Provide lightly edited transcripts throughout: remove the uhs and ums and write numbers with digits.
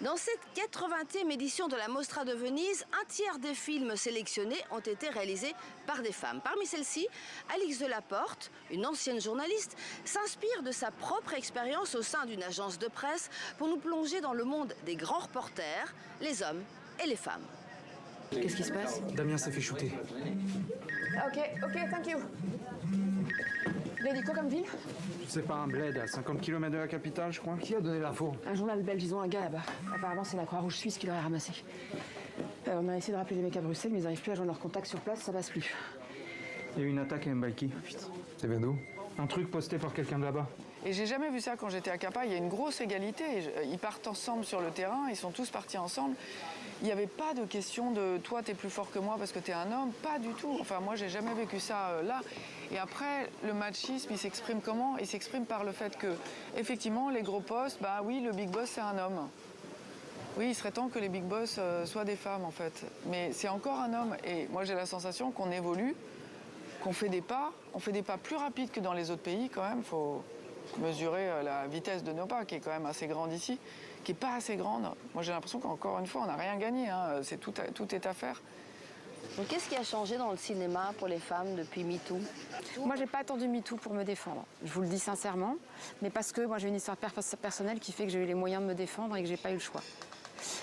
Dans cette 80e édition de la Mostra de Venise, un tiers des films sélectionnés ont été réalisés par des femmes. Parmi celles-ci, Alix Delaporte, une ancienne journaliste, s'inspire de sa propre expérience au sein d'une agence de presse pour nous plonger dans le monde des grands reporters, les hommes et les femmes. Qu'est-ce qui se passe? Damien s'est fait shooter. Ok, thank you. Vous avez dit quoi comme ville? C'est pas un bled, à 50 km de la capitale, je crois. Qui a donné l'info? Un journal belge, ils ont un gars là-bas. Apparemment, c'est la Croix-Rouge suisse qui l'aurait ramassé. On a essayé de rappeler les mecs à Bruxelles, mais ils n'arrivent plus à joindre leur contact sur place, ça passe plus. Il y a eu une attaque à Mbaïki. Putain. Ça vient d'où? Un truc posté par quelqu'un de là-bas. Et j'ai jamais vu ça quand j'étais à Capa. Il y a une grosse égalité. Ils partent ensemble sur le terrain, ils sont tous partis ensemble. Il n'y avait pas de question de toi, t'es plus fort que moi parce que t'es un homme. Pas du tout. Enfin, moi, j'ai jamais vécu ça là. Et après, le machisme, il s'exprime comment? Il s'exprime par le fait que, effectivement, les gros postes, bah oui, le big boss, c'est un homme. Oui, il serait temps que les big boss soient des femmes, en fait. Mais c'est encore un homme. Et moi, j'ai la sensation qu'on évolue, qu'on fait des pas. On fait des pas plus rapides que dans les autres pays, quand même. Faut mesurer la vitesse de nos pas, qui est quand même assez grande ici, qui n'est pas assez grande. Moi, j'ai l'impression qu'encore une fois, on n'a rien gagné. Hein. Tout est à faire. Qu'est-ce qui a changé dans le cinéma pour les femmes depuis MeToo? Moi, j'ai pas attendu MeToo pour me défendre. Je vous le dis sincèrement, mais parce que moi, j'ai une histoire personnelle qui fait que j'ai eu les moyens de me défendre et que j'ai pas eu le choix.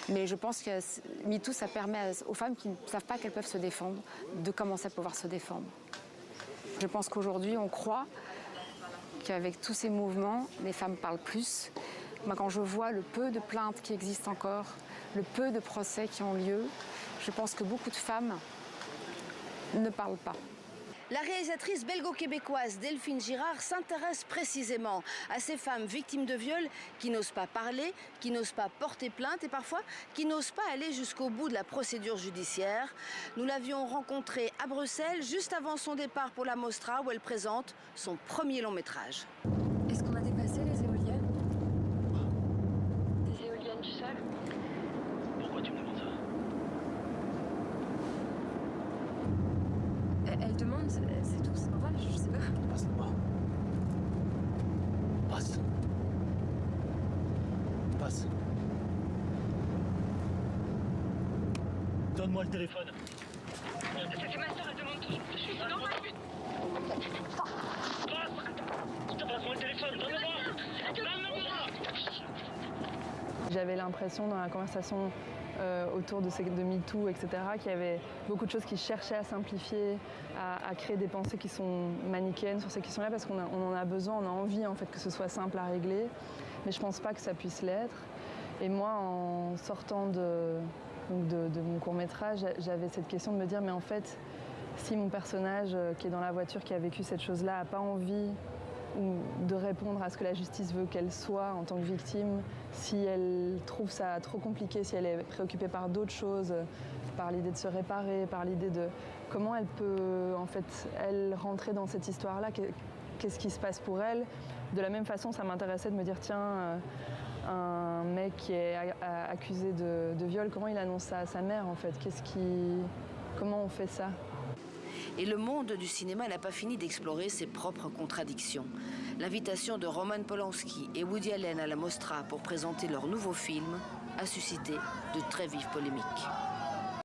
Mais je pense que MeToo, ça permet aux femmes qui ne savent pas qu'elles peuvent se défendre de commencer à pouvoir se défendre. Je pense qu'aujourd'hui, on croit qu'avec tous ces mouvements, les femmes parlent plus. Moi, quand je vois le peu de plaintes qui existent encore, le peu de procès qui ont lieu, je pense que beaucoup de femmes ne parlent pas. La réalisatrice belgo-québécoise Delphine Girard s'intéresse précisément à ces femmes victimes de viol qui n'osent pas parler, qui n'osent pas porter plainte et parfois qui n'osent pas aller jusqu'au bout de la procédure judiciaire. Nous l'avions rencontrée à Bruxelles juste avant son départ pour la Mostra où elle présente son premier long métrage. Est-ce qu'on a dépassé les éoliennes? Des éoliennes du sol? Pourquoi tu me demandes ça? Elle demande, c'est tout, c'est normal, je sais pas. Passe là-bas. Passe. Passe. Donne-moi le téléphone. C'est ma soeur, elle demande toujours. Je suis normal. Passe. Je te passe-moi le téléphone. Donne-le-moi. J'avais l'impression dans la conversation autour de MeToo, etc., qu'il y avait beaucoup de choses qui cherchaient à simplifier, à créer des pensées qui sont manichéennes sur ces questions-là, parce qu'on en a besoin, on a envie en fait que ce soit simple à régler, mais je pense pas que ça puisse l'être. Et moi, en sortant de mon court-métrage, j'avais cette question de me dire, mais en fait, si mon personnage qui est dans la voiture, qui a vécu cette chose-là, n'a pas envie de répondre à ce que la justice veut qu'elle soit en tant que victime, si elle trouve ça trop compliqué, si elle est préoccupée par d'autres choses, par l'idée de se réparer, par l'idée de comment elle peut, en fait, elle rentrer dans cette histoire-là, qu'est-ce qui se passe pour elle. De la même façon, ça m'intéressait de me dire, tiens, un mec qui est accusé de viol, comment il annonce ça à sa mère, en fait? Comment on fait ça? Et le monde du cinéma n'a pas fini d'explorer ses propres contradictions. L'invitation de Roman Polanski et Woody Allen à la Mostra pour présenter leur nouveau film a suscité de très vives polémiques.